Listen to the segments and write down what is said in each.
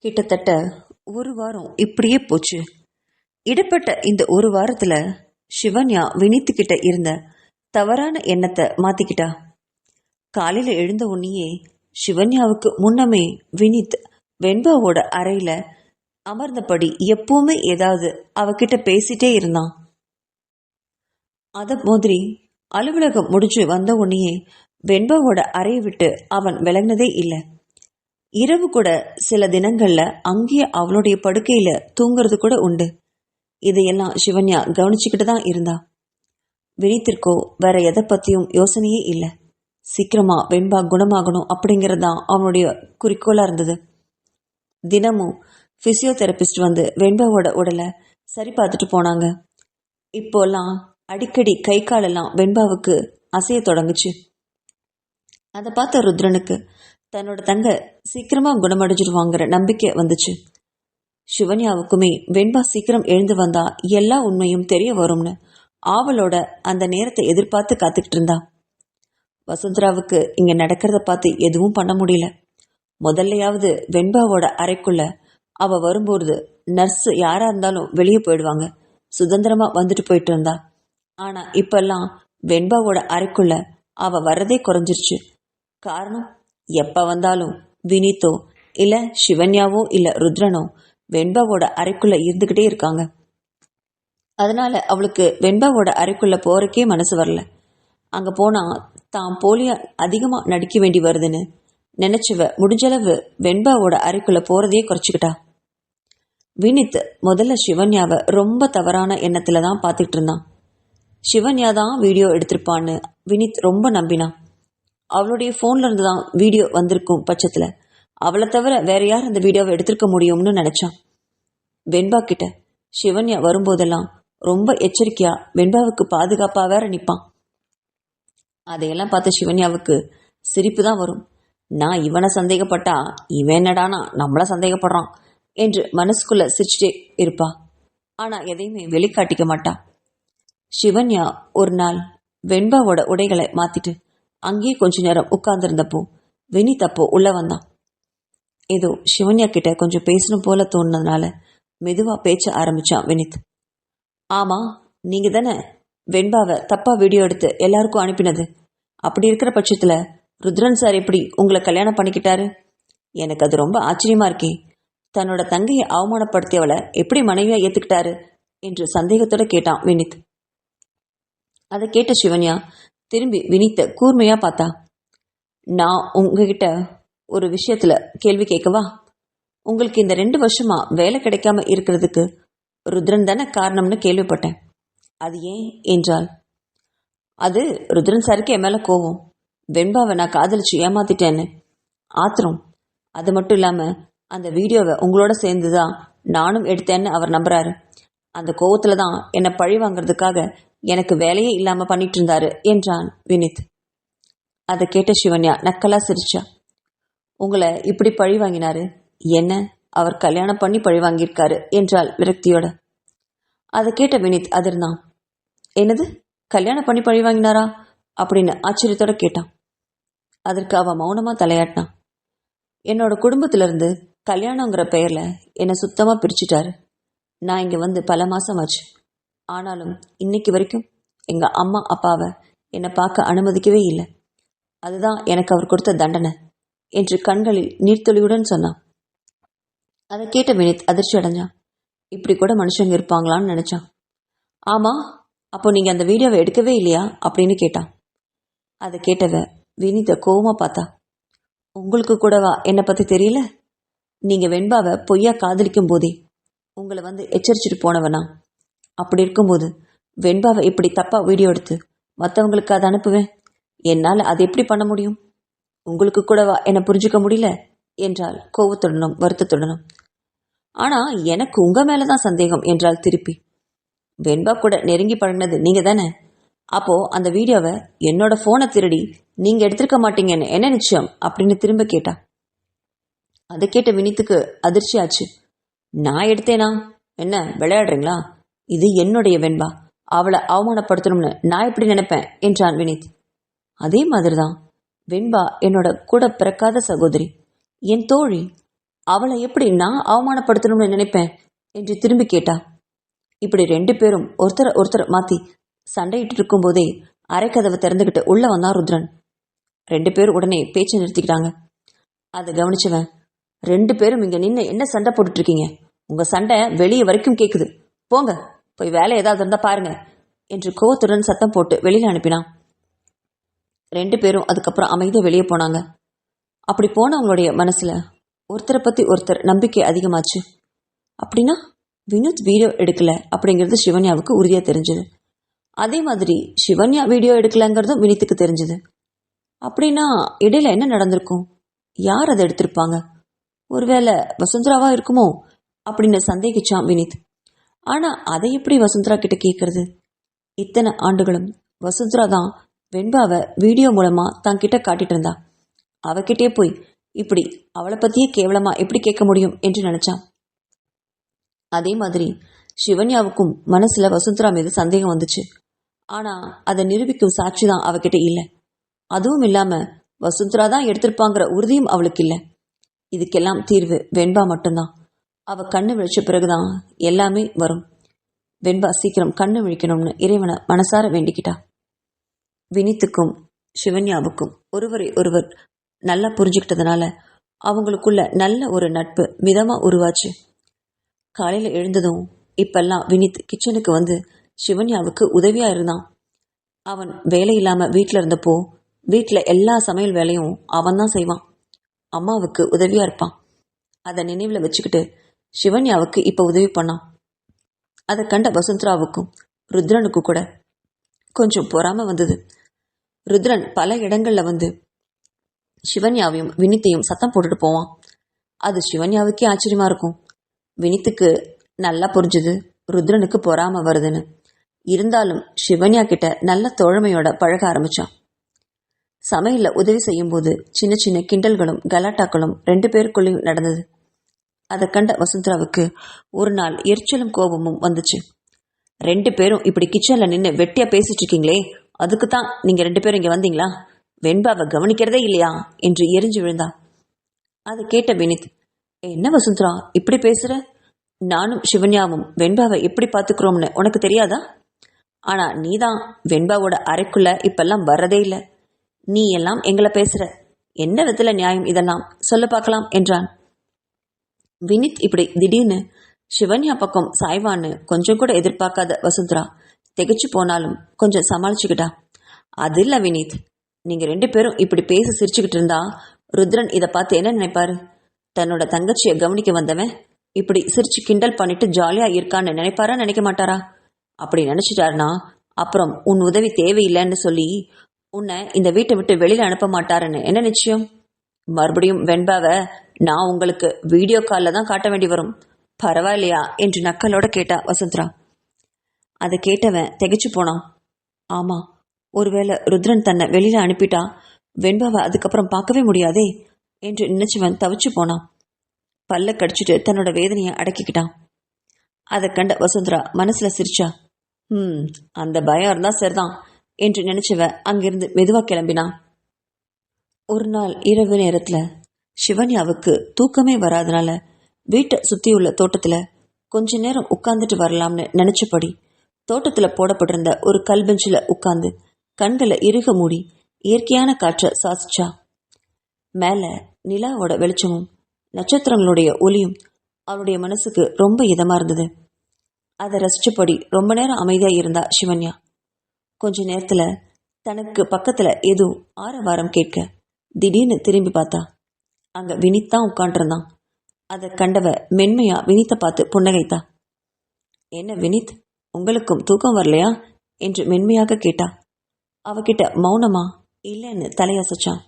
கிட்டத்தட்ட ஒரு வாரம் இப்படியே போச்சு. இடப்பட்ட இந்த ஒரு வாரத்துல சிவன்யா வினித்து கிட்ட இருந்த தவறான எண்ணத்தை மாத்திக்கிட்டா. காலையில எழுந்த உடனேயே சிவன்யாவுக்கு முன்னமே வினித் வெண்பாவோட அறையில அமர்ந்தபடி எப்பவுமே ஏதாவது அவகிட்ட பேசிட்டே இருந்தான். அத மாதிரி அலுவலகம் முடிஞ்சு வந்த உடனேயே வெண்பாவோட அறையை விட்டு அவன் விலகினதே இல்லை. இரவு கூட சில தினங்கள்ல அங்கேயே அவளுடைய படுக்கையில தூங்குறது கூட உண்டு. இதையெல்லாம் சிவன்யா கவனிச்சுக்கிட்டு தான் இருந்தா. வினித்திற்கோ வேற எதை பத்தியும் யோசனையே இல்லை. சீக்கிரமா வெண்பா குணமாகணும் அப்படிங்கிறது தான் அவனுடைய குறிக்கோளா இருந்தது. தினமும் பிசியோதெரபிஸ்ட் வந்து வெண்பாவோட உடலை சரி பார்த்துட்டு போனாங்க. இப்போல்லாம் அடிக்கடி கை காலெல்லாம் வெண்பாவுக்கு அசைய தொடங்குச்சு. அதை பார்த்த ருத்ரனுக்கு தன்னோட தங்க சீக்கிரமா குணமடைஞ்சிருவாங்கிற நம்பிக்கை வந்துச்சு. சிவன்யாவுக்குமே வெண்பா சீக்கிரம் எழுந்து வந்தா எல்லா உண்மையும் தெரிய வரும்னு ஆவலோட அந்த நேரத்தை எதிர்பார்த்து காத்துக்கிட்டு இருந்தா. வசுந்தராவுக்கு இங்க நடக்கிறத பார்த்து எதுவும் பண்ண முடியல. முதல்லையாவது வெண்பாவோட அறைக்குள்ள அவ வரும்போது நர்ஸ் யாரா இருந்தாலும் வெளியே போயிடுவாங்க, சுதந்திரமா வந்துட்டு போயிட்டு இருந்தா. ஆனா இப்பெல்லாம் வெண்பாவோட அறைக்குள்ள அவ வர்றதே குறைஞ்சிருச்சு. காரணம், எப்ப வந்தாலும் வினித்தோ இல்ல சிவன்யாவோ இல்ல ருத்ரனோ வெண்பாவோட அறைக்குள்ள இருந்துகிட்டே இருக்காங்க. அதனால அவளுக்கு வெண்பாவோட அறைக்குள்ள போறக்கே மனசு வரல. அங்க போனா தான் போலியா அதிகமா நடிக்க வேண்டி வருதுன்னு நினைச்சவ முடிஞ்சளவு வெண்பாவோட அறைக்குள்ள போறதையே குறைச்சிக்கிட்டா. வினித் முதல்ல சிவன்யாவை ரொம்ப தவறான எண்ணத்துல தான் பார்த்துட்டு இருந்தான். சிவன்யா தான் வீடியோ எடுத்திருப்பான்னு வினித் ரொம்ப நம்பினான். அவளுடைய போன்ல இருந்து தான் வீடியோ வந்திருக்கும் பட்சத்துல அவளை தவிர வேற யார் அந்த வீடியோவை எடுத்திருக்க முடியும்னு நினைச்சான். வெண்பா கிட்ட சிவன்யா வரும்போதெல்லாம் ரொம்ப எச்சரிக்கையா வெண்பாவுக்கு பாதுகாப்பா வேற நிப்பான். அதையெல்லாம் பார்த்த சிவன்யாவுக்கு சிரிப்பு தான் வரும். நான் இவனை சந்தேகப்பட்டா இவன் என்னடானா நம்மள சந்தேகப்படுறான் என்று மனசுக்குள்ள சிரிச்சுட்டே இருப்பா. ஆனா எதையுமே வெளிக்காட்டிக்க மாட்டா. சிவன்யா ஒரு நாள் வெண்பாவோட உடைகளை மாத்திட்டு அங்கேயே கொஞ்ச நேரம் உட்கார்ந்திருந்தப்போ வினித் அப்போ உள்ள வந்தான். ஏதோ சிவன்யா கிட்ட கொஞ்சம் பேசணும் போல தோணுனதுனால மெதுவா பேச்ச ஆரம்பிச்சான் வினித். ஆமா, நீங்க தானே வெண்பாவை தப்பா வீடியோ எடுத்து எல்லாருக்கும் அனுப்பினது. அப்படி இருக்கிற பட்சத்துல ருத்ரன் சார் எப்படி உங்களை கல்யாணம் பண்ணிக்கிட்டாரு? எனக்கு அது ரொம்ப ஆச்சரியமா இருக்கே. தன்னோட தங்கையை அவமானப்படுத்தியவளை எப்படி மனைவியா ஏத்துக்கிட்டாரு என்று சந்தேகத்தோட கேட்டான் வினித். அதை கேட்ட சிவன்யா திரும்பி வினித்த கூர்மையா பார்த்தா. நான் உங்ககிட்ட ஒரு விஷயத்துல கேள்வி கேட்கவா? உங்களுக்கு இந்த 2 வருஷமா வேலை கிடைக்காம இருக்கிறதுக்கு ருத்ரன் தானே காரணம்னு கேள்விப்பட்டேன். அது ஏன் என்றால், அது ருத்ரன் சாருக்கு என் மேல கோவம். வெண்பாவை நான் காதலிச்சு ஏமாத்திட்டேன்னு ஆத்திரம். அது மட்டும் இல்லாம அந்த வீடியோவை உங்களோட சேர்ந்துதான் நானும் எடுத்தேன்னு அவர் நம்புறாரு. அந்த கோவத்துலதான் என்னை பழி வாங்கறதுக்காக எனக்கு வேலையே இல்லாம பண்ணிட்டு இருந்தாரு என்றான் வினித். அதை கேட்ட சிவன்யா நக்கலா சிரிச்சா. உங்களை இப்படி பழி வாங்கினாரு? என்ன, அவர் கல்யாணம் பண்ணி பழி வாங்கியிருக்காரு என்றாள் விரக்தியோட. அதை கேட்ட வினித் அதிர்ந்தான். என்னது, கல்யாணம் பண்ணி பழி வாங்கினாரா அப்படின்னு ஆச்சரியத்தோட கேட்டான். அதற்கு அவ மௌனமா தலையாட்டினான். என்னோட குடும்பத்திலிருந்து கல்யாணங்கிற பெயர்ல என்னை சுத்தமா பிரிச்சுட்டாரு. நான் இங்க வந்து பல மாசம் ஆச்சு. ஆனாலும் இன்னைக்கு வரைக்கும் எங்க அம்மா அப்பாவை என்னை பார்க்க அனுமதிக்கவே இல்லை. அதுதான் எனக்கு அவர் கொடுத்த தண்டனை என்று கண்களில் நீர்த்துளியுடன் சொன்னான். அதை கேட்ட வினித் அதிர்ச்சி அடைஞ்சான். இப்படி கூட மனுஷங்க இருப்பாங்களான்னு நினைச்சான். ஆமா, அப்போ நீங்க அந்த வீடியோவை எடுக்கவே இல்லையா அப்படின்னு கேட்டான். அதை கேட்டவ வினித கோவமா பார்த்தா. உங்களுக்கு கூடவா என்னை பத்தி தெரியல? நீங்க வெண்பாவை பொய்யா காதலிக்கும் போதே உங்களை வந்து எச்சரிச்சுட்டு போனவனா? அப்படி இருக்கும்போது வெண்பாவை இப்படி தப்பா வீடியோ எடுத்து மற்றவங்களுக்கு அதை அனுப்புவேன். என்னால் அதை எப்படி பண்ண முடியும்? உங்களுக்கு கூடவா என்னை புரிஞ்சுக்க முடியல என்றால் கோவத்துடனும் வருத்தத்துடனும். ஆனா எனக்கு உங்க மேலதான் சந்தேகம் என்றால் திருப்பி. வெண்பா கூட நெருங்கி பழகினது நீங்க தானே. அப்போ அந்த வீடியோவை என்னோட போனை திருடி நீங்க எடுத்திருக்க மாட்டீங்கன்னு என்ன நிச்சயம் அப்படின்னு திரும்ப கேட்டா. அதை கேட்ட வினித்துக்கு அதிர்ச்சி ஆச்சு. நான் எடுத்தேனா? என்ன விளையாடுறீங்களா? இது என்னுடைய வெண்பா, அவளை அவமானப்படுத்தணும்னு நான் எப்படி நினைப்பேன் என்றான் வினித். அதே மாதிரிதான் வெண்பா என்னோட கூட பிறக்காத சகோதரி, என் தோழி. அவளை எப்படி நான் அவமானப்படுத்தணும்னு நினைப்பேன் என்று திரும்பி கேட்டா. இப்படி 2 பேரும் ஒருத்தர் மாத்தி சண்டையிட்டு இருக்கும் போதே அரைக்கதவை திறந்துகிட்டு உள்ள வந்தான் ருத்ரன். 2 பேரும் உடனே பேச்சை நிறுத்திக்கிட்டாங்க. அதை கவனிச்சவன், 2 பேரும் இங்க நின்று என்ன சண்டை போட்டுட்டு இருக்கீங்க? உங்க சண்டை வெளியே வரைக்கும் கேக்குது. போங்க, போய் வேலை ஏதாவது இருந்தா பாருங்க என்று கோவத்துடன் சத்தம் போட்டு வெளியில அனுப்பினான். 2 பேரும் அதுக்கப்புறம் அமைதியா வெளியே போனாங்க. அப்படி போனவங்களுடைய மனசுல ஒருத்தரை பத்தி ஒருத்தர் நம்பிக்கை அதிகமாச்சு. அப்படின்னா வினோத் வீடியோ எடுக்கல அப்படிங்கிறது சிவன்யாவுக்கு உறுதியா தெரிஞ்சது. அதே மாதிரி சிவன்யா வீடியோ எடுக்கலங்கிறதும் வினித்துக்கு தெரிஞ்சது. அப்படின்னா இடையில என்ன நடந்திருக்கும்? யார் அதை எடுத்திருப்பாங்க? ஒருவேளை வசுந்தராவா இருக்குமோ அப்படின்னு சந்தேகிச்சான் வினித். ஆனா அதை எப்படி வசுந்தரா கிட்ட கேட்கறது? இத்தனை ஆண்டுகளும் வசுந்தரா தான் வெண்பாவை வீடியோ மூலமா தான் கிட்ட காட்டிட்டு இருந்தா. அவகிட்டே போய் இப்படி அவளை பத்தியே கேவலமா எப்படி கேட்க முடியும் என்று நினைச்சான். அதே மாதிரி சிவன்யாவுக்கும் மனசுல வசுந்தரா மீது சந்தேகம் வந்துச்சு. ஆனா அதை நிரூபிக்கும் சாட்சி தான் அவகிட்ட இல்லை. அதுவும் இல்லாம வசுந்தரா தான் எடுத்திருப்பாங்கிற உறுதியும் அவளுக்கு இல்லை. இதுக்கெல்லாம் தீர்வு வெண்பா மட்டும்தான். அவ கண்ணு விழிச்ச பிறகுதான் எல்லாமே வரும். வெண்பா சீக்கிரம் கண்ணு விழிக்கணும்னு இறைவனை மனசார வேண்டிக்கிட்டா. வினித்துக்கும் சிவன்யாவுக்கும் ஒருவரை ஒருவர் நல்லா புரிஞ்சுக்கிட்டதுனால அவங்களுக்குள்ள நல்ல ஒரு நட்பு மிதமா உருவாச்சு. காலையில எழுந்ததும் இப்பெல்லாம் வினித் கிச்சனுக்கு வந்து சிவன்யாவுக்கு உதவியா இருந்தான். அவன் வேலை இல்லாம வீட்டுல இருந்தப்போ வீட்டுல எல்லா சமையல் வேலையும் அவன் தான் செய்வான். அம்மாவுக்கு உதவியா இருப்பான். அதை நினைவுல வச்சுக்கிட்டு சிவன்யாவுக்கு இப்ப உதவி பண்ணான். அதை கண்ட வசுந்தராவுக்கும் ருத்ரனுக்கும் கூட கொஞ்சம் பொறாம வந்தது. ருத்ரன் பல இடங்கள்ல வந்து சிவன்யாவையும் வினித்தையும் சத்தம் போட்டுட்டு போவான். அது சிவன்யாவுக்கே ஆச்சரியமா இருக்கும். வினித்துக்கு நல்லா புரிஞ்சுது ருத்ரனுக்கு பொறாம வருதுன்னு. இருந்தாலும் சிவன்யா கிட்ட நல்ல தோழமையோட பழக ஆரம்பிச்சான். சமையல்ல உதவி செய்யும் போது சின்ன சின்ன கிண்டல்களும் கலாட்டாக்களும் 2 பேருக்குள்ளேயும் நடந்தது. அதை கண்ட வசுந்தராவுக்கு ஒரு நாள் எரிச்சலும் கோபமும் வந்துச்சு. 2 பேரும் இப்படி கிச்சன்ல நின்று வெட்டியா பேசிட்டு இருக்கீங்களே, அதுக்கு தான் நீங்க 2 பேரும் இங்க வந்தீங்களா? வெண்பாவை கவனிக்கிறதே இல்லையா என்று எரிஞ்சு விழுந்தா. அதை கேட்ட வினித், என்ன வசுந்தரா இப்படி பேசுற? நானும் சிவன்யாவும் வெண்பாவை எப்படி பாத்துக்கிறோம்னு உனக்கு தெரியாதா? ஆனா நீதான் வெண்பாவோட அறைக்குள்ள இப்பெல்லாம் வர்றதே இல்லை. நீ எல்லாம் எங்களை பேசுற, என்ன விதத்துல நியாயம் இதெல்லாம் சொல்ல பார்க்கலாம் என்றான். வினித் இப்படி திடீர்னு சிவன்யா பக்கம் சாய்வான்னு கொஞ்சம் கூட எதிர்பார்க்காத வசுந்தரா திகைச்சு போனாலும் கொஞ்சம் சமாளிச்சுக்கிட்டா. அது இல்ல வினித், நீங்க 2 பேரும் இப்படி பேசி சிரிச்சுக்கிட்டு இருந்தா ருத்ரன் இதை பார்த்து என்ன நினைப்பாரு? தன்னோட தங்கச்சியை கவனிக்க வந்தவன் இப்படி சிரிச்சு கிண்டல் பண்ணிட்டு ஜாலியா இருக்கான்னு நினைப்பாரா நினைக்க மாட்டாரா? அப்படி நினைச்சிட்டாருன்னா அப்புறம் உன் உதவி தேவையில்லைன்னு சொல்லி உன்னை இந்த வீட்டை விட்டு வெளியில அனுப்ப மாட்டாருன்னு என்ன நிச்சயம்? மறுபடியும் வெண்பாவை நான் உங்களுக்கு வீடியோ கால்ல தான் காட்ட வேண்டி வரும், பரவாயில்லையா என்று நக்கலோட கேட்டா வசுந்தரா. அதை கேட்டவன் திகைச்சு போனான். ஆமா, ஒருவேளை ருத்ரன் தன்னை வெளியில அனுப்பிட்டா வெண்பாவை அதுக்கப்புறம் பார்க்கவே முடியாதே என்று நினைச்சவன் தவிச்சு போனான். பல்ல கடிச்சிட்டு தன்னோட வேதனையை அடக்கிக்கிட்டான். அதை கண்ட வசுந்தரா மனசுல சிரிச்சா. அந்த பயம் இருந்தா சரிதான் என்று நினைச்சவ அங்கிருந்து மெதுவா கிளம்பினான். ஒரு நாள் இரவு நேரத்துல சிவன்யாவுக்கு தூக்கமே வராதனால வீட்டை சுத்தியுள்ள தோட்டத்துல கொஞ்ச நேரம் உட்கார்ந்துட்டு வரலாம்னு நினைச்சபடி தோட்டத்துல போடப்பட்டிருந்த ஒரு கல் பெஞ்சில உட்கார்ந்து கண்களை இறுக மூடி இயற்கையான காற்றை சுவாசிச்சா. மேல நிலாவோட வெளிச்சமும் நட்சத்திரங்களுடைய ஒளியும் அவருடைய மனசுக்கு ரொம்ப இதமா இருந்தது. அதை ரசிச்சபடி ரொம்ப நேரம் அமைதியா இருந்தா சிவன்யா. கொஞ்ச நேரத்துல தனக்கு பக்கத்துல ஏதோ ஆரவாரம் கேட்க திடீர்னு திரும்பி பார்த்தா. அங்க வினித் தான் உட்காண்டிருந்தான். அதை கண்டவ மென்மையா வினித்தை பார்த்து புன்னகைத்தா. என்ன வினித், உங்களுக்கும் தூக்கம் வரலையா என்று மென்மையாக கேட்டா. அவகிட்ட மௌனமா இல்லைன்னு தலையசைச்சான்.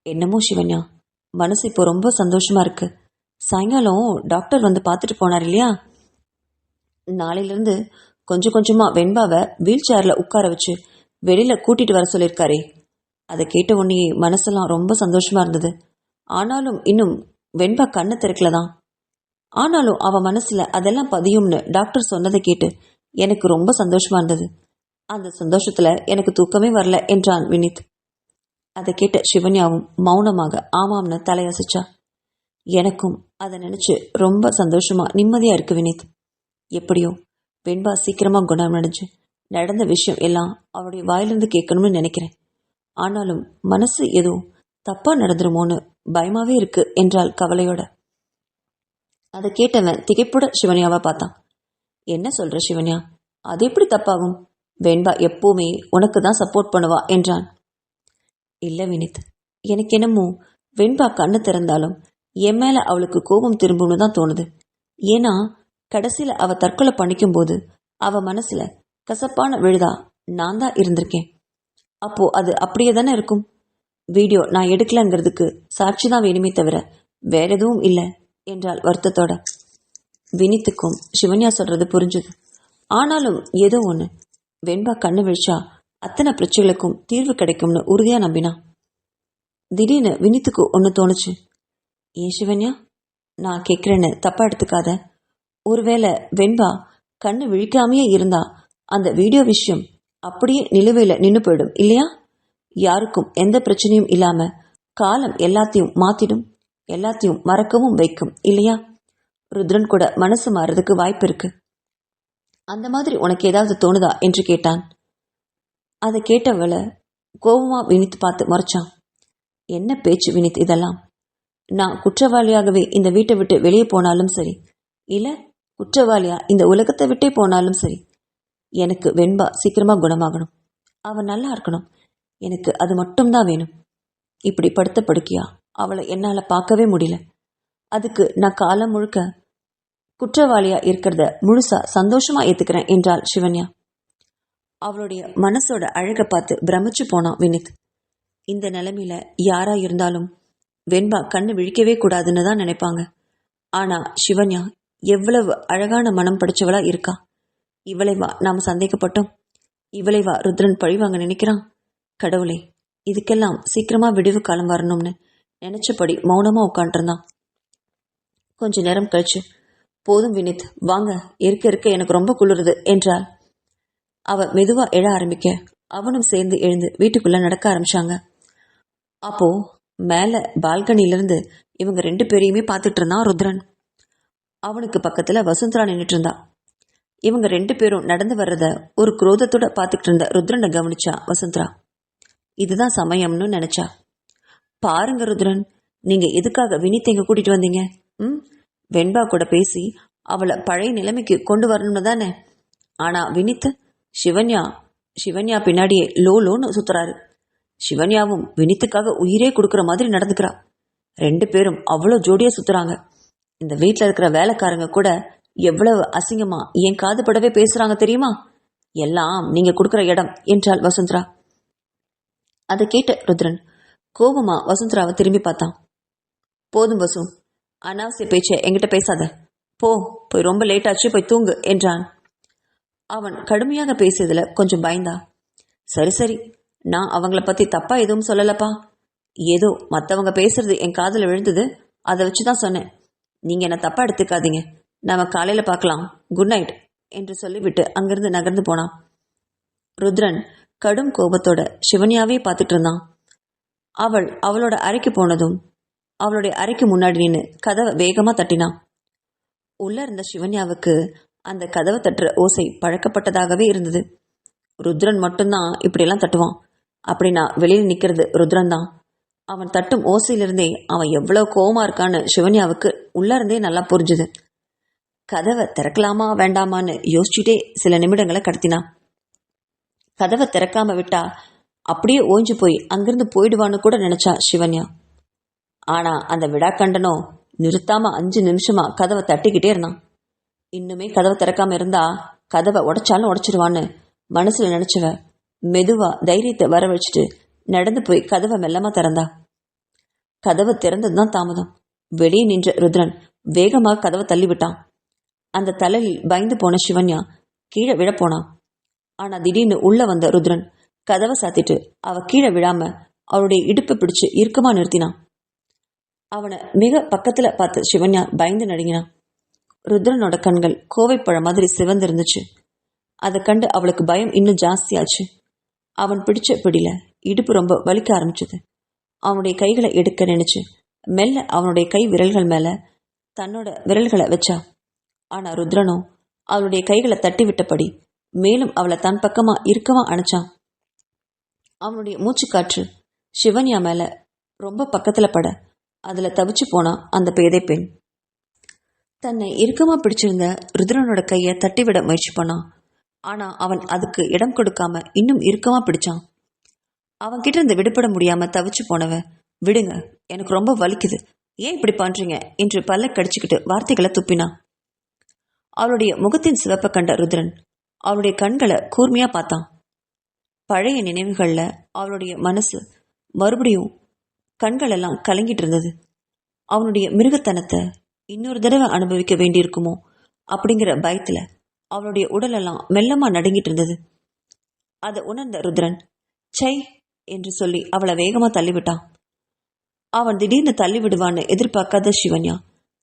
என்னமோ சிவன்யா, மனசு இப்போ ரொம்ப சந்தோஷமா இருக்கு. சாயங்காலம் டாக்டர் வந்து பார்த்துட்டு போனார் இல்லையா? நாளையிலிருந்து கொஞ்சம் கொஞ்சமா வெண்பாவை வீல் சேர்ல உட்கார வச்சு வெளியில கூட்டிட்டு வர சொல்லியிருக்காரே. அதை கேட்ட உடனே மனசெல்லாம் ரொம்ப சந்தோஷமா இருந்தது. ஆனாலும் இன்னும் வெண்பா கண்ணை திறக்கலதான். ஆனாலும் அவ மனசுல அதெல்லாம் பதியும்னு டாக்டர் சொன்னதை கேட்டு எனக்கு ரொம்ப சந்தோஷமா இருந்தது. அந்த சந்தோஷத்துல எனக்கு தூக்கமே வரல என்றான் வினித். அதை கேட்ட சிவன்யாவும் மௌனமாக ஆமாம்னு தலையசைச்சா. எனக்கும் அதை நினைச்சு ரொம்ப சந்தோஷமா நிம்மதியா இருக்கு வினித். எப்படியோ வெண்பா சீக்கிரமா குணமடைஞ்சு நடந்த விஷயம் எல்லாம் அவருடைய வாயிலிருந்து கேட்கணும்னு நினைக்கிறேன். ஆனாலும் மனசு ஏதோ தப்பா நடந்துருமோன்னு பயமாவே இருக்கு என்றாள் கவலையோட. அதை கேட்டவன் திகைப்புட சிவன்யாவை பார்த்தான். என்ன சொல்ற சிவன்யா, அது எப்படி தப்பாகும்? வெண்பா எப்பவுமே உனக்கு தான் சப்போர்ட் பண்ணுவா என்றான். இல்ல வினித், எனக்கு என்னமோ வெண்பா கண்ணு திறந்தாலும் என் மேல அவளுக்கு கோபம் திரும்பும்னு தான் தோணுது. ஏன்னா கடைசியில அவ தற்கொலை பண்ணிக்கும் போது அவ மனசுல கசப்பான விழுதா நான் தான் இருந்திருக்கேன். அப்போ அது அப்படியே தானே இருக்கும். வீடியோ நான் எடுக்கலங்கிறதுக்கு சாட்சி தான் வேணுமே தவிர வேற எதுவும் இல்லை என்றாள் வருத்தத்தோட. வினித்துக்கும் சிவன்யா சொல்றது புரிஞ்சுது. ஆனாலும் ஏதோ ஒண்ணு, வெண்பா கண்ணு விழிச்சா அத்தனை பிரச்சனைகளுக்கும் தீர்வு கிடைக்கும்னு உறுதியா நம்பினான். திடீர்னு வினித்துக்கு ஒன்று தோணுச்சு. ஏன் சிவன்யா, நான் கேட்குறேன்னு தப்பா எடுத்துக்காத. ஒருவேளை வெண்பா கண்ணு விழிக்காமையே இருந்தா அந்த வீடியோ விஷயம் அப்படியே நிலுவையில் நின்று போயிடும் இல்லையா? யாருக்கும் எந்த பிரச்சனையும் இல்லாம காலம் எல்லாத்தையும் மாத்திடும், எல்லாத்தையும் மறக்கவும் வைக்கும் இல்லையா? ருத்ரன் கூட மனசு மாறதுக்கு வாய்ப்பு இருக்கு. அந்த மாதிரி உனக்கு ஏதாவது தோணுதா என்று கேட்டான். அதை கேட்டவளை கோபமா வினித் பார்த்து மறைச்சான். என்ன பேச்சு வினித் இதெல்லாம்? நான் குற்றவாளியாகவே இந்த வீட்டை விட்டு வெளியே போனாலும் சரி, இல்ல குற்றவாளியா இந்த உலகத்தை விட்டே போனாலும் சரி, எனக்கு வெண்பா சீக்கிரமா குணமாகணும், அவன் நல்லா இருக்கணும். எனக்கு அது மட்டும்தான் வேணும். இப்படி படுத்த படுக்கையா அவளை என்னால பார்க்கவே முடியல. அதுக்கு நான் காலம் முழுக்க குற்றவாளியா இருக்கிறத முழுசா சந்தோஷமா ஏத்துக்கிறேன் என்றாள் சிவன்யா. அவளுடைய மனசோட அழகை பார்த்து பிரமிச்சு போனான் வினித். இந்த நிலைமையில யாரா இருந்தாலும் வெண்பா கண்ணு விழிக்கவே கூடாதுன்னு தான் நினைப்பாங்க. ஆனா சிவன்யா எவ்வளவு அழகான மனம் படிச்சவளா இருக்கா. இவளைவா நாம சந்தேகப்பட்டோம், இவளைவா ருத்ரன் பழிவாங்க நினைக்கிறான். கடவுளே, இதுக்கெல்லாம் சீக்கிரமா விடிவு காலம் வரணும்னு நினைச்சபடி மௌனமா உட்காண்டிருந்தான். கொஞ்ச நேரம் கழிச்சு, போதும் வினித் வாங்க, இருக்க இருக்க எனக்கு ரொம்ப குளிருது என்றாள். அவ மெதுவா எழ ஆரம்பிக்க அவனும் சேர்ந்து எழுந்து வீட்டுக்குள்ள நடக்க ஆரம்பிச்சாங்க. அப்போ மேல பால்கனிலிருந்து இவங்க 2 பேரையுமே பார்த்துட்டு இருந்தான் ருத்ரன். அவனுக்கு பக்கத்துல வசுந்தரா நின்றுட்டு இருந்தா. இவங்க 2 பேரும் நடந்து வர்றத ஒரு குரோதத்தோட பார்த்துட்டு இருந்த ருத்ரனை கவனிச்சா வசுந்தரா. இதுதான் சமயம்னு நினைச்சா. பாருங்க ருத்ரன், நீங்க எதுக்காக வினித் எங்க கூட்டிட்டு வந்தீங்க? வெண்பா கூட பேசி அவளை பழைய நிலைமைக்கு கொண்டு வரணும்னு தானே. ஆனா வினித் சிவன்யா பின்னாடியே லோன்னு சுத்துறாரு. சிவன்யாவும் வினித்துக்காக உயிரே கொடுக்கற மாதிரி நடந்துக்கிறா. 2 பேரும் அவ்வளோ ஜோடியா சுத்துறாங்க. இந்த வீட்டுல இருக்கிற வேலைக்காரங்க கூட எவ்வளவு அசிங்கமா என் காதுபடவே பேசுறாங்க தெரியுமா? எல்லாம் நீங்க கொடுக்கற இடம் என்றாள் வசுந்தரா. அதை கேட்ட ருத்ரன் கோபமா வசுந்தராவை திரும்பி பார்த்தான். போதும் வசு, அனாவசிய பேச்சை என்கிட்ட பேசாத, போய் ரொம்ப லேட் ஆச்சு, போய் தூங்கு என்றான். அவன் கடுமையாக பேசியதுல கொஞ்சம் பயந்தா. சரி, நான் அவங்கள பத்தி தப்பா எதுவும் சொல்லலப்பா. ஏதோ மற்றவங்க பேசுறது என் காதுல விழுந்தது, அதை வச்சுதான் சொன்னேன். நீங்க என்ன தப்பா எடுத்துக்காதீங்க. நாம காலையில பார்க்கலாம், குட் நைட் என்று சொல்லிவிட்டு அங்கிருந்து நகர்ந்து போனான். ருத்ரன் கடும் கோபத்தோட சிவன்யாவே பார்த்துட்டு இருந்தான். அவளோட அறைக்கு போனதும் அவளுடைய அறைக்கு முன்னாடி நின்று கதவை வேகமா தட்டினான். உள்ள இருந்த சிவன்யாவுக்கு அந்த கதவை தட்டுற ஓசை பழக்கப்பட்டதாகவே இருந்தது. ருத்ரன் மட்டும்தான் இப்படியெல்லாம் தட்டுவான். அப்படின்னா வெளியில் நிக்கிறது ருத்ரன் தான். அவன் தட்டும் ஓசையிலிருந்தே அவன் எவ்வளவு கோவமா இருக்கான்னு சிவன்யாவுக்கு உள்ள இருந்தே நல்லா புரிஞ்சுது. கதவை திறக்கலாமா வேண்டாமான்னு யோசிச்சுட்டே சில நிமிடங்களை கடத்தினான். கதவை திறக்காம விட்டா அப்படியே ஓஞ்சு போய் அங்கிருந்து போயிடுவான்னு கூட நினைச்சா சிவன்யா. ஆனா அந்த விடாக்கண்டனோ நிறுத்தாம 5 நிமிஷமா கதவை தட்டிக்கிட்டே இருந்தான். இன்னுமே கதவை திறக்காம இருந்தா கதவை உடைச்சாலும் உடைச்சிருவான்னு மனசுல நினைச்சவ மெதுவா தைரியத்தை வரவழைச்சிட்டு நடந்து போய் கதவை மெல்லமா திறந்தா. கதவை திறந்ததுதான் தாமதம். வெளியே நின்ற ருத்ரன் வேகமாக கதவை தள்ளிவிட்டான். அந்த தலையில் பயந்து போன சிவன்யா கீழே விழ போனான். ஆனா திடீர்னு உள்ள வந்த ருத்ரன் கதவை சாத்திட்டு அவ கீழே விழாம அவளுடைய இடுப்பை பிடிச்சு இறுக்கமா நிறுத்தினான். அவனை மிக பக்கத்துல பார்த்து சிவன்யா பயந்து நடுங்கினான். ருத்ரனோட கண்கள் கோவைப்பழம் மாதிரி சிவந்திருந்துச்சு. அதை கண்டு அவளுக்கு பயம் இன்னும் ஜாஸ்தியாச்சு. அவன் பிடிச்ச பிடியில இடுப்பு ரொம்ப வலிக்க ஆரம்பிச்சது. அவனுடைய கைகளை எடுக்க நினைச்சு மெல்ல அவனுடைய கை விரல்கள் மேல தன்னோட விரல்களை வச்சா. ஆனா ருத்ரனோ அவளுடைய கைகளை தட்டி விட்டபடி மேலும் அவளை தன் பக்கமா இறுக்கமா அணைச்சான். அவனுடைய மூச்சுக்காற்று சிவன்யா மேல ரொம்ப பக்கத்துல பட அதுல தவிச்சு போனா அந்த பேதை பெண். தன்னை இறுக்கமா பிடிச்சிருந்த ருத்ரனோட கையை தட்டிவிட முயற்சி பண்ணான். ஆனா அவன் அதுக்கு இடம் கொடுக்காம இன்னும் இறுக்கமா பிடிச்சான். அவன் கிட்ட இருந்து விடுபட முடியாம தவிச்சு போனவ, விடுங்க, எனக்கு ரொம்ப வலிக்குது, ஏன் இப்படி பண்றீங்க என்று பல்ல கடிச்சுக்கிட்டு வார்த்தைகளை துப்பினான். அவளுடைய முகத்தின் சிவப்பை கண்ட ருத்ரன் அவளுடைய கண்களை கூர்மையா பார்த்தான். பழைய நினைவுகள்ல அவளுடைய மனசு மறுபடியும் கண்கள் எல்லாம் கலங்கிட்டு இருந்தது. அவனுடைய மிருகத்தனத்தை இன்னொரு தடவை அனுபவிக்க வேண்டியிருக்குமோ அப்படிங்கிற பயத்துல அவளுடைய உடலெல்லாம் மெல்லமா நடுங்கிட்டு இருந்தது. அதை உணர்ந்த ருத்ரன் சை என்று சொல்லி அவளை வேகமா தள்ளிவிட்டான். அவன் திடீர்னு தள்ளி விடுவான்னு எதிர்பார்க்காத சிவன்யா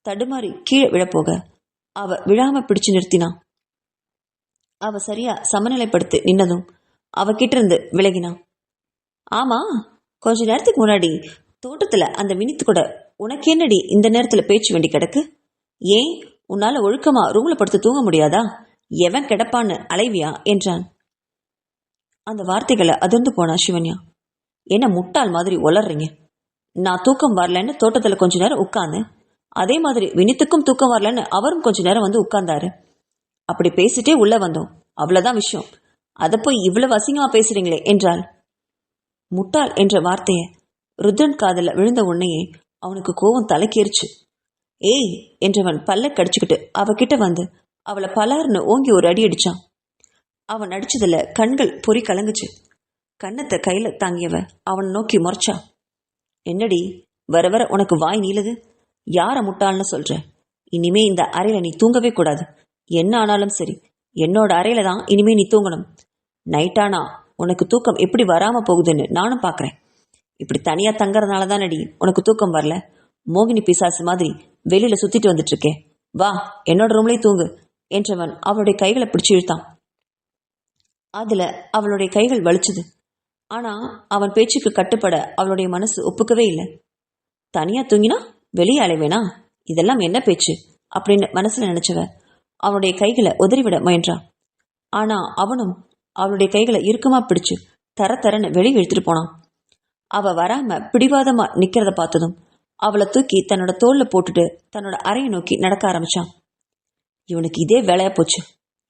தடுமாறி கீழே விழப்போக அவ விழாம பிடிச்சு நிறுத்தினான். அவ சரியா சமநிலைப்படுத்தி நின்னதும் அவகிட்ட இருந்து விலகினான். ஆமா, கொஞ்ச நேரத்துக்கு முன்னாடி தோட்டத்துல அந்த வினித்து கூட உனக்கு என்னடி இந்த நேரத்துல பேச்சு வேண்டி கிடக்கு? ஏன் உன்னால ஒழுக்கமா ரூம்ல படுத்து தூங்க முடியாதா? எவன் கிடப்பான்னு அலைவியா என்றான். அந்த வார்த்தைகளை அதிர்ந்து போனா சிவன்யா. என்ன முட்டாள் மாதிரி உளர்றீங்க? நான் தூக்கம் வரலன்னு தோட்டத்துல கொஞ்ச நேரம் உட்கார்ந்து, அதே மாதிரி வினித்துக்கும் தூக்கம் வரலன்னு அவரும் கொஞ்ச நேரம் வந்து உட்கார்ந்தாரு. அப்படி பேசிட்டே உள்ள வந்தோம், அவ்வளவுதான் விஷயம். அதை போய் இவ்வளவு அசிங்கமா பேசுறீங்களே என்றாள். முட்டாள் என்ற வார்த்தைய ருத்ரன் காதல விழுந்த உன்னையே அவனுக்கு கோபம் தலைக்கேறிச்சு. ஏய் என்றவன் பல்ல கடிச்சுக்கிட்டு அவகிட்ட வந்து அவளை பலார்னு ஓங்கி ஒரு அடி அடிச்சான். அவன் அடிச்சதுல கண்கள் பொறி கலங்குச்சு. கன்னத்தை கையில தாங்கியவ அவன் நோக்கி முறைச்சா. என்னடி வர வர உனக்கு வாய் நீளுது? யார முட்டாள்னு சொல்ற? இனிமே இந்த அறையில நீ தூங்கவே கூடாது. என்ன ஆனாலும் சரி, என்னோட அறையில தான் இனிமே நீ தூங்கணும். நைட்டானா உனக்கு தூக்கம் எப்படி வராம போகுதுன்னு நானும் பாக்குறேன். இப்படி தனியா தங்கறதுனால தான் அடி உனக்கு தூக்கம் வரல. மோகினி பிசாசு மாதிரி வெளியில சுத்திட்டு வந்துட்டு இருக்கேன். வா, என்னோட ரூம்லயே தூங்கு என்றவன் அவளுடைய கைகளை பிடிச்சு இழுத்தான். அதுல அவளுடைய கைகள் வலிச்சுது. ஆனா அவன் பேச்சுக்கு கட்டுப்பட அவளுடைய மனசு ஒப்புக்கவே இல்லை. தனியா தூங்கினா வெளியே அலைவேனா? இதெல்லாம் என்ன பேச்சு அப்படின்னு மனசுல நினைச்சவ அவனுடைய கைகளை உதறிவிட முயன்றான். ஆனா அவனும் அவளுடைய கைகளை இறுக்கமா பிடிச்சு தர தரன்னு வெளியே இழுத்துட்டு போனான். அவ வராம பிடிவாதமா நிக்கிறத பார்த்ததும் அவளை தூக்கி தன்னோட தோல்ல போட்டுட்டு தன்னோட அறையை நோக்கி நடக்க ஆரம்பிச்சான். இவனுக்கு இதே வேலையா போச்சு,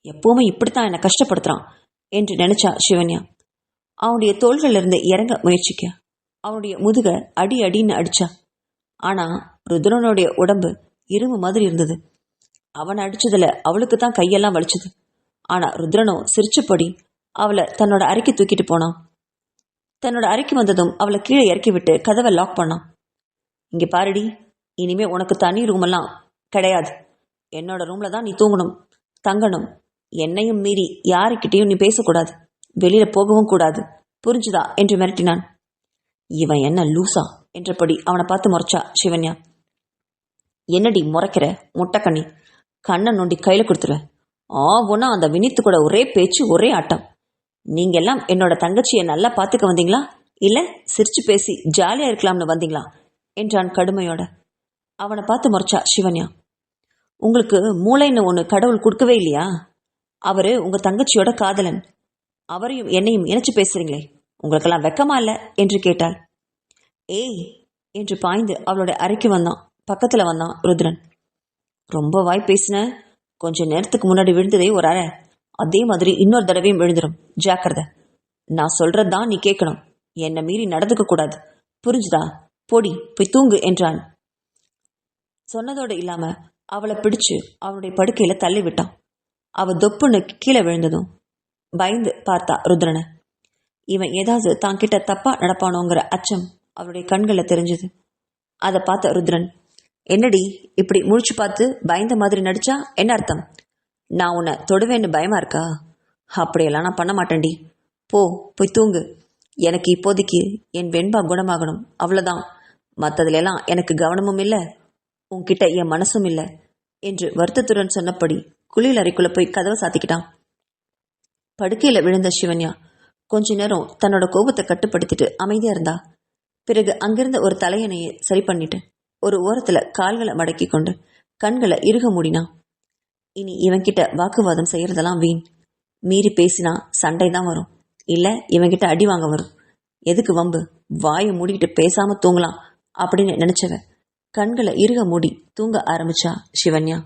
எப்பவுமே இப்படித்தான் என்னை கஷ்டப்படுத்துறான் என்று நினைச்சா சிவன்யா. அவனுடைய தோள்கள்ல இருந்து இறங்க முயற்சிக்க அவனுடைய முதுக அடி அடின்னு அடிச்சா. ஆனா ருத்ரனுடைய உடம்பு இரும்பு மாதிரி இருந்தது. அவன் அடிச்சதுல அவளுக்கு தான் கையெல்லாம் வலிச்சது. ஆனா ருத்ரனோ சிரிச்சபடி அவளை தன்னோட அறைக்கு தூக்கிட்டு போனான். தன்னோட அறைக்கு வந்ததும் அவளை கீழே இறக்கி விட்டு கதவை லாக் பண்ணான். இங்க பாருடி, இனிமே உனக்கு தனி ரூம் எல்லாம் கிடையாது. என்னோட ரூம்ல தான் நீ தூங்கணும், தங்கணும். என்னையும் மீறி யாருக்கிட்டையும் நீ பேசக்கூடாது, வெளியில போகவும் கூடாது, புரிஞ்சுதா என்று மிரட்டினான். இவன் என்ன லூசா என்றபடி அவனை பார்த்து முறைச்சா சிவன்யா. என்னடி முறைக்கிற முட்டைக்கண்ணி? கண்ணை நோண்டி கையில கொடுத்துருவேன். ஒன்னா அந்த வினித்து கூட ஒரே பேச்சு ஒரே ஆட்டம். நீங்க எல்லாம் என்னோட தங்கச்சியை நல்லா பாத்துக்க வந்தீங்களா, இல்ல சிரிச்சு பேசி ஜாலியா இருக்கலாம்னு வந்தீங்களா என்றான் கடுமையோட. அவனை பார்த்து முறைச்சா சிவன்யா. உங்களுக்கு மூளைன்னு ஒண்ணு கடவுள் கொடுக்கவே இல்லையா? அவரு உங்க தங்கச்சியோட காதலன். அவரையும் என்னையும் இணைச்சு பேசுறீங்களே, உங்களுக்கெல்லாம் வெக்கமா இல்ல என்று கேட்டாள். ஏய் என்று பாய்ந்து அவளோட அறைக்கு வந்தான். பக்கத்துல வந்தான் ருத்ரன். ரொம்ப வாய் பேசின. கொஞ்ச நேரத்துக்கு முன்னாடி விழுந்ததே ஒரு அறை, அதே மாதிரி இன்னொரு தடவையும் விழுந்துடும், ஜாக்கிரதை. நான் சொல்றதுதான் நீ கேட்கணும், என்னை மீறி நடந்துக்க கூடாது, புரிஞ்சுதா? போடி போய் தூங்கு என்றான். சொன்னதோடு இல்லாம அவளை பிடிச்சு அவளுடைய படுக்கையில தள்ளி விட்டான். அவ தொப்புன்னு கீழே விழுந்ததும் பயந்து பார்த்தா ருத்ரனை. இவன் ஏதாவது தான் கிட்ட தப்பா நடப்பானோங்கிற அச்சம் அவளுடைய கண்களை தெரிஞ்சது. அதை பார்த்த ருத்ரன், என்னடி இப்படி முழிச்சு பார்த்து பயந்த மாதிரி நடிச்சா என்ன அர்த்தம்? நான் உன்னை தொடுவேன்னு பயமா இருக்கா? அப்படியெல்லாம் நான் பண்ண மாட்டேன்டி. போய் தூங்கு. எனக்கு இப்போதைக்கு என் வெண்பா குணமாகணும், அவ்வளவுதான். மற்றதுல எல்லாம் எனக்கு கவனமும் இல்லை, உன்கிட்ட என் மனசும் இல்லை என்று வருத்தத்துடன் சொன்னபடி குளியல் அறைக்குள்ள போய் கதவை சாத்திக்கிட்டான். படுக்கையில விழுந்த சிவன்யா கொஞ்ச நேரம் தன்னோட கோபத்தை கட்டுப்படுத்திட்டு அமைதியா இருந்தா. பிறகு அங்கிருந்த ஒரு தலையணையை சரி பண்ணிட்டு ஒரு ஓரத்துல கால்களை மடக்கி கொண்டு கண்களை இறுக மூடினா. இனி இவன்கிட்ட வாக்குவாதம் செய்யறதெல்லாம் வீண். மீறி பேசினா சண்டை தான் வரும், இல்ல இவன்கிட்ட அடி வாங்க வரும். எதுக்கு வம்பு, வாயை மூடிக்கிட்டு பேசாம தூங்கலாம் அப்படின்னு நினைச்சவ கண்களை இறுக மூடி தூங்க ஆரம்பிச்சா சிவன்யா.